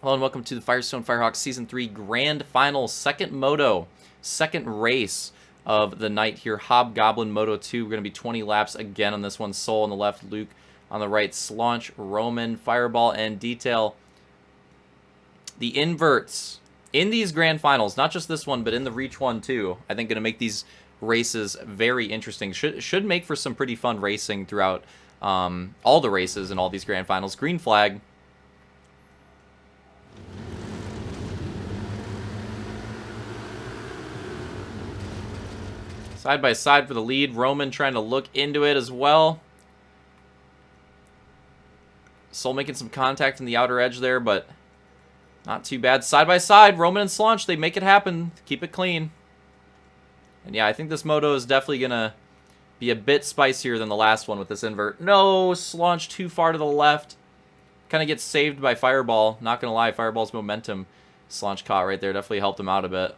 Hello and welcome to the Firestone Firehawk Season 3 Grand Final, second Moto, second race of the night here. Hobgobblin Moto 2. We're going to be 20 laps again on this one. Soul on the left, Luke on the right, Slaunch, Roman, Fireball, and Detail. The inverts in these Grand Finals, not just this one, but in the Reach one too, I think going to make these races very interesting. Should make for some pretty fun racing throughout all the races in all these Grand Finals. Green flag. Side by side for the lead. Roman trying to look into it as well. Soul making some contact in the outer edge there, but not too bad. Side by side, Roman and Slaunch, they make it happen. Keep it clean. And yeah, I think this Moto is definitely going to be a bit spicier than the last one with this invert. No, Slaunch too far to the left. Kind of gets saved by Fireball. Not going to lie, Fireball's momentum Slaunch caught right there. Definitely helped him out a bit.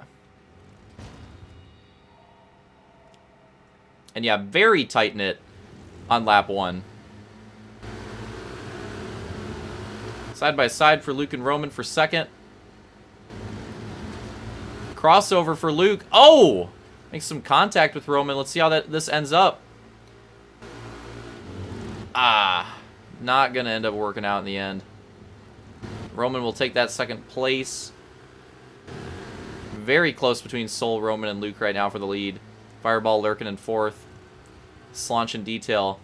And yeah, very tight-knit on lap 1. Side by side for Luke and Roman for second. Crossover for Luke. Oh! Makes some contact with Roman. Let's see how this ends up. Not going to end up working out in the end. Roman will take that second place. Very close between Soul, Roman, and Luke right now for the lead. Fireball lurking in 4th. Slaunch and Detail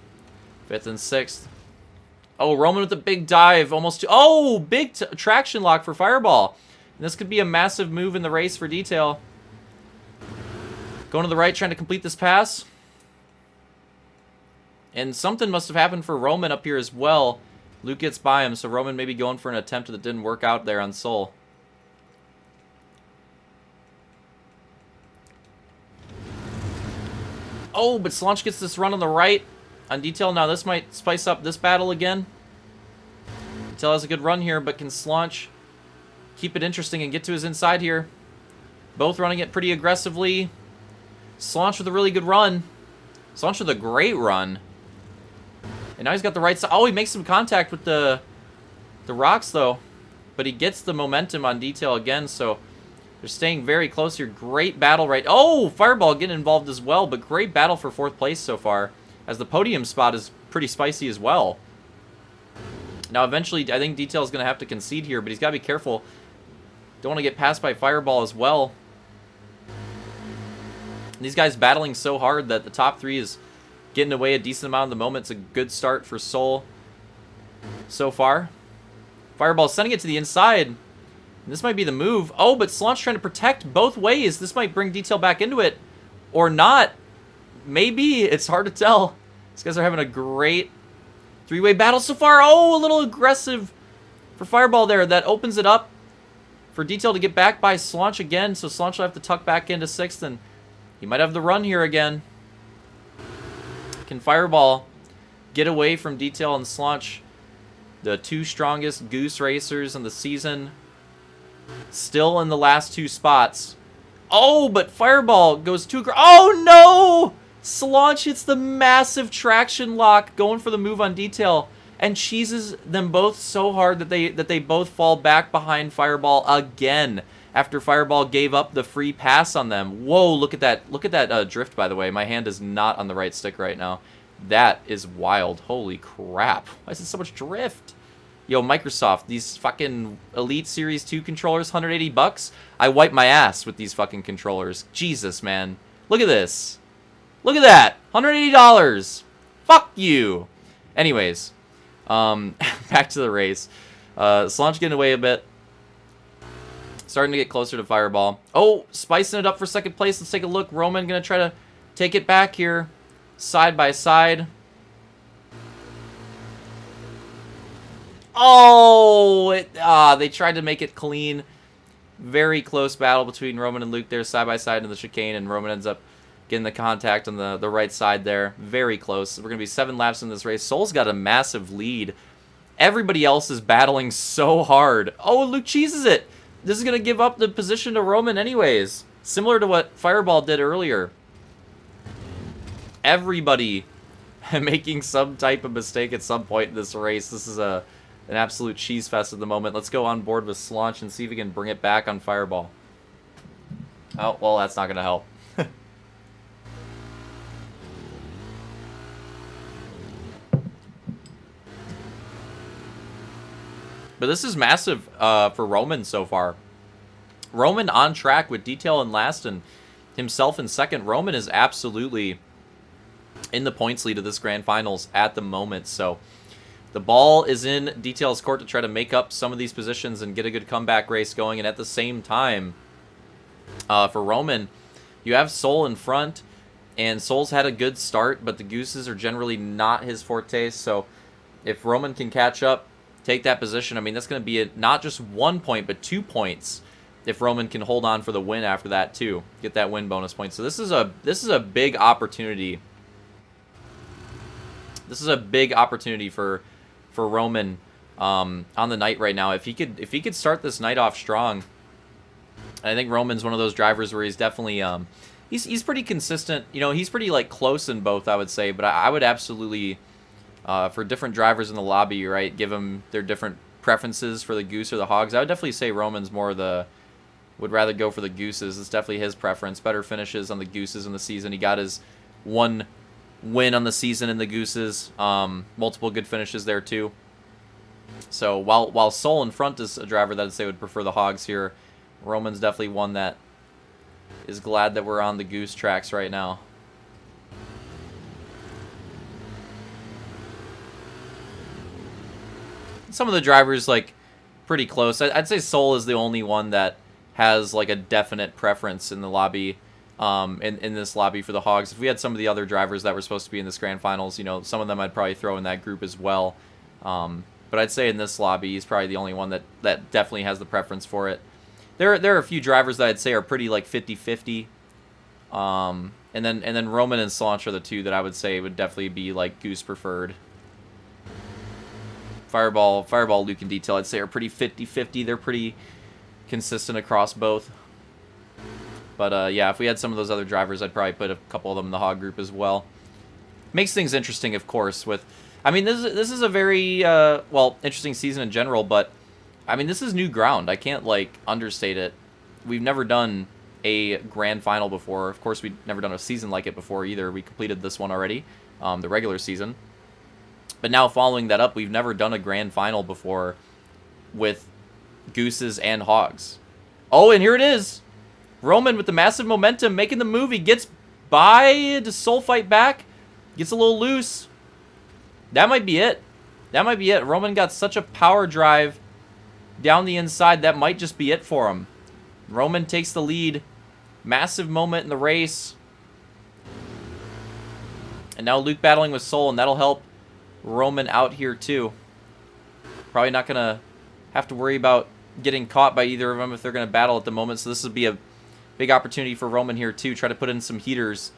5th and 6th. Oh, Roman with a big dive. Almost. Oh, big traction lock for Fireball. And this could be a massive move in the race for Detail. Going to the right, trying to complete this pass. And something must have happened for Roman up here as well. Luke gets by him, so Roman may be going for an attempt that didn't work out there on Soul. Oh, but Slaunch gets this run on the right on Detail. Now this might spice up this battle again. Detail has a good run here, but can Slaunch keep it interesting and get to his inside here? Both running it pretty aggressively. Slaunch with a really good run. Slaunch with a great run. And now he's got the right side. Oh, he makes some contact with the rocks, though. But he gets the momentum on Detail again, so they're staying very close here. Great battle right. Oh, Fireball getting involved as well, but great battle for 4th place so far, as the podium spot is pretty spicy as well. Now, eventually, I think Detail is going to have to concede here, but he's got to be careful. Don't want to get passed by Fireball as well. And these guys battling so hard that the top 3 is getting away a decent amount of the moment. It's a good start for Soul so far. Fireball sending it to the inside. This might be the move. Oh, but Slaunch trying to protect both ways. This might bring Detail back into it. Or not. Maybe. It's hard to tell. These guys are having a great 3-way battle so far. Oh, a little aggressive for Fireball there. That opens it up for Detail to get back by Slaunch again. So Slaunch will have to tuck back into 6th. And he might have the run here again. Can Fireball get away from Detail and Slaunch? The 2 strongest goose racers in the season. Still in the last 2 spots. Oh, but Fireball goes too... Oh, no! Slaunch hits the massive traction lock, going for the move on Detail, and cheeses them both so hard that they both fall back behind Fireball again after Fireball gave up the free pass on them. Whoa, look at that. Look at that drift, by the way. My hand is not on the right stick right now. That is wild. Holy crap. Why is it so much drift? Yo, Microsoft, these fucking Elite Series 2 controllers, $180? I wipe my ass with these fucking controllers. Jesus, man. Look at this. Look at that. $180. Fuck you. Anyways, back to the race. Slaunch getting away a bit. Starting to get closer to Fireball. Oh, spicing it up for 2nd place. Let's take a look. Roman going to try to take it back here. Side by side. Oh, they tried to make it clean. Very close battle between Roman and Luke there, side by side in the chicane, and Roman ends up getting the contact on the right side there. Very close. We're going to be 7 laps in this race. Soul's got a massive lead. Everybody else is battling so hard. Oh, Luke cheeses it. This is going to give up the position to Roman anyways. Similar to what Fireball did earlier. Everybody making some type of mistake at some point in this race. This is an absolute cheese fest at the moment. Let's go on board with Slaunch and see if we can bring it back on Fireball. Oh, well, that's not going to help. But this is massive for Roman so far. Roman on track with Detail in last and himself in second. Roman is absolutely in the points lead of this Grand Finals at the moment. So the ball is in Detail's court to try to make up some of these positions and get a good comeback race going. And at the same time, for Roman, you have Soul in front. And Soul's had a good start, but the Gooses are generally not his forte. So if Roman can catch up, take that position, I mean, that's going to be not just 1 point, but 2 points if Roman can hold on for the win after that too. Get that win bonus point. So this is a big opportunity. This is a big opportunity for Roman on the night right now. If he could start this night off strong, I think Roman's one of those drivers where he's definitely he's pretty consistent. You know, he's pretty like close in both, I would say, but I would absolutely for different drivers in the lobby, right, give them their different preferences for the Goose or the Hogs. I would definitely say Roman's would rather go for the Gooses. It's definitely his preference. Better finishes on the Gooses in the season. He got his 1 win on the season in the Gooses. Multiple good finishes there too. So while Soul in front is a driver that I'd say would prefer the Hogs here, Roman's definitely one that is glad that we're on the Goose tracks right now. Some of the drivers like pretty close. I'd say Soul is the only one that has like a definite preference in the lobby, in this lobby for the Hogs. If we had some of the other drivers that were supposed to be in this Grand Finals, you know, some of them I'd probably throw in that group as well. But I'd say in this lobby, he's probably the only one that definitely has the preference for it. There are a few drivers that I'd say are pretty like 50-50. And then Roman and Slaunch are the two that I would say would definitely be like Goose preferred. Fireball, Luke, and Detail, I'd say are pretty 50-50. They're pretty consistent across both. But yeah, if we had some of those other drivers, I'd probably put a couple of them in the Hog group as well. Makes things interesting, of course. I mean, this is a very well, interesting season in general. But I mean, this is new ground. I can't like understate it. We've never done a grand final before. Of course, we've never done a season like it before either. We completed this one already, the regular season. But now following that up, we've never done a grand final before with Gooses and Hogs. Oh, and here it is. Roman with the massive momentum, making the move. He gets by. Does Soul fight back? Gets a little loose. That might be it. That might be it. Roman got such a power drive down the inside. That might just be it for him. Roman takes the lead. Massive moment in the race. And now Luke battling with Soul, and that'll help Roman out here too. Probably not going to have to worry about getting caught by either of them if they're going to battle at the moment. So this would be a big opportunity for Roman here too. Try to put in some heaters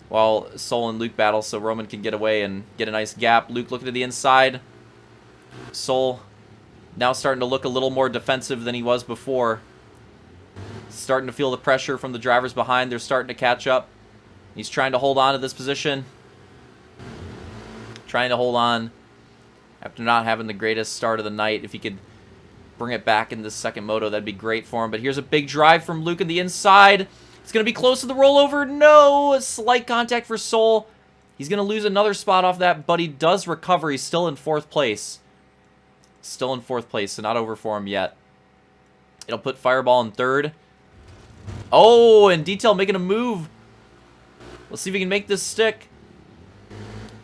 while Soul and Luke battle so Roman can get away and get a nice gap. Luke looking to the inside. Soul now starting to look a little more defensive than he was before. Starting to feel the pressure from the drivers behind. They're starting to catch up. He's trying to hold on to this position. Trying to hold on after not having the greatest start of the night. If he could bring it back in this second moto, that'd be great for him. But here's a big drive from Luke on the inside. It's going to be close to the rollover. No! A slight contact for Soul. He's going to lose another spot off that, but he does recover. He's still in 4th place. Still in 4th place, so not over for him yet. It'll put Fireball in 3rd. Oh, and Detail making a move. Let's see if we can make this stick.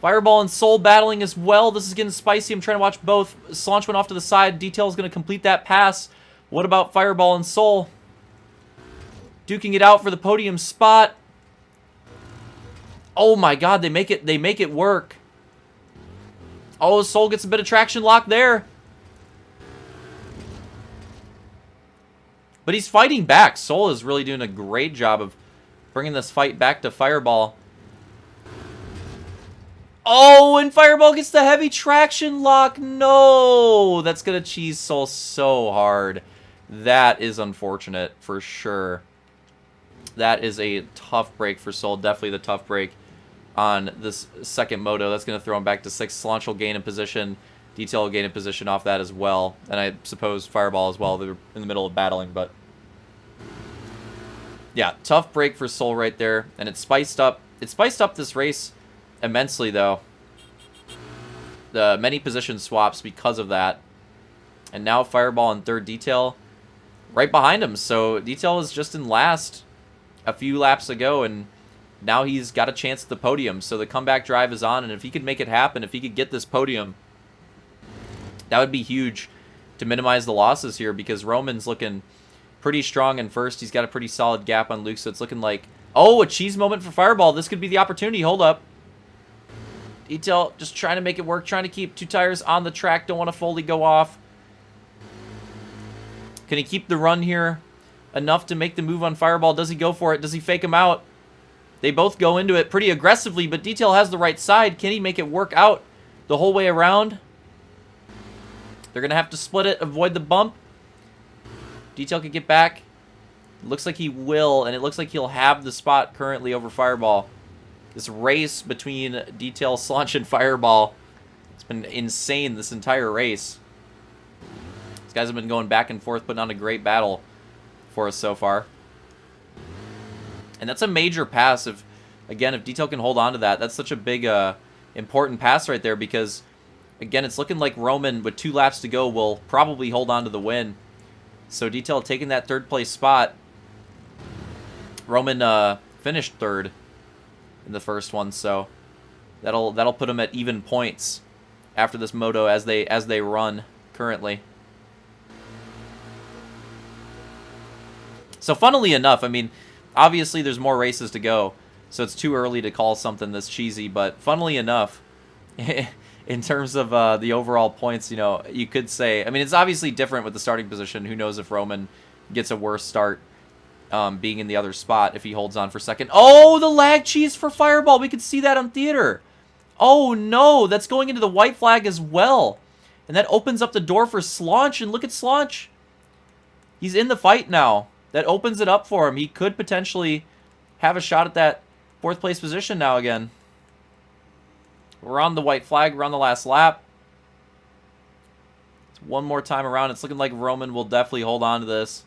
Fireball and Soul battling as well. This is getting spicy. I'm trying to watch both. Slaunch went off to the side. Detail is going to complete that pass. What about Fireball and Soul? Duking it out for the podium spot. Oh my god, they make it work. Oh, Soul gets a bit of traction lock there. But he's fighting back. Soul is really doing a great job of bringing this fight back to Fireball. Oh, and Fireball gets the heavy traction lock. No, that's going to cheese Soul so hard. That is unfortunate for sure. That is a tough break for Soul. Definitely the tough break on this second moto. That's going to throw him back to 6th. Slaunch will gain in position. Detail will gain a position off that as well. And I suppose Fireball as well. They're in the middle of battling, but... yeah, tough break for Soul right there. And it spiced up this race immensely, though. The many position swaps because of that. And now Fireball and third, Detail right behind him. So Detail was just in last a few laps ago, and now he's got a chance at the podium. So the comeback drive is on, and if he could make it happen, if he could get this podium, that would be huge to minimize the losses here, because Roman's looking pretty strong in first. He's got a pretty solid gap on Luke, so it's looking like, oh, a cheese moment for Fireball. This could be the opportunity. Hold up. Detail just trying to make it work, trying to keep two tires on the track. Don't want to fully go off. Can he keep the run here enough to make the move on Fireball? Does he go for it? Does he fake him out? They both go into it pretty aggressively, but Detail has the right side. Can he make it work out the whole way around? They're going to have to split it, avoid the bump. Detail could get back. Looks like he will, and it looks like he'll have the spot currently over Fireball. This race between Detail, Slunch, and Fireball, it's been insane this entire race. These guys have been going back and forth, putting on a great battle for us so far. And that's a major pass. Again, if Detail can hold on to that, that's such a big, important pass right there, because, again, it's looking like Roman, with 2 laps to go, will probably hold on to the win. So Detail taking that third place spot. Roman finished third in the first one, so that'll put him at even points after this moto as they run currently. So funnily enough, I mean, obviously there's more races to go, so it's too early to call something this cheesy, but funnily enough, in terms of the overall points, you know, you could say, I mean, it's obviously different with the starting position. Who knows if Roman gets a worse start being in the other spot if he holds on for second. Oh, the lag cheese for Fireball. We could see that on theater. Oh, no. That's going into the white flag as well. And that opens up the door for Slaunch. And look at Slaunch. He's in the fight now. That opens it up for him. He could potentially have a shot at that 4th place position now again. We're on the white flag. We're on the last lap. It's one more time around. It's looking like Roman will definitely hold on to this.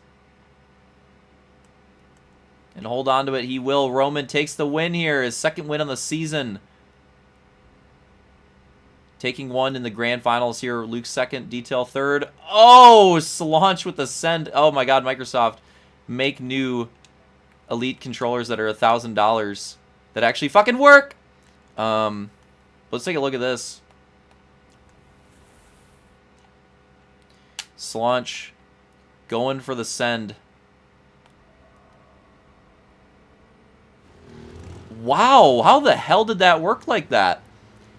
And hold on to it. He will. Roman takes the win here. His 2nd win on the season. Taking one in the grand finals here. Luke 2nd. Detail 3rd. Oh, Slaunch with the send. Oh my god, Microsoft. Make new Elite controllers that are $1,000 that actually fucking work. Let's take a look at this. Slaunch going for the send. Wow, how the hell did that work like that?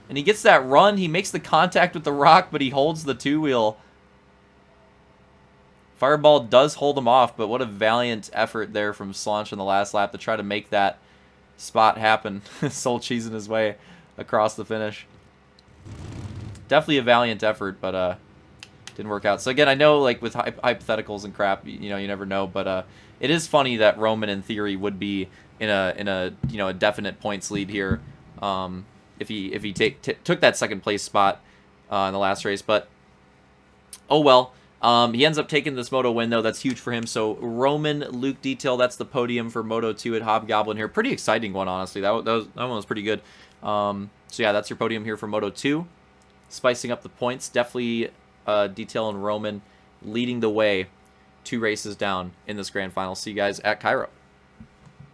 And he gets that run. He makes the contact with the rock, but he holds the 2-wheel. Fireball does hold him off, but what a valiant effort there from Slaunch in the last lap to try to make that spot happen. Soul cheesing his way across the finish. Definitely a valiant effort, but didn't work out. So again, I know, like, with hypotheticals and crap, you know, you never know, but it is funny that Roman in theory would be in a you know, a definite points lead here if he took that 2nd place spot in the last race. But oh well. He ends up taking this Moto win, though. That's huge for him. So Roman, Luke, Detail, that's the podium for Moto 2 at Hobgobblin here. Pretty exciting one, honestly. That one was pretty good. So yeah, that's your podium here for Moto 2. Spicing up the points. Definitely Detail and Roman leading the way 2 races down in this grand final. See you guys at Cairo.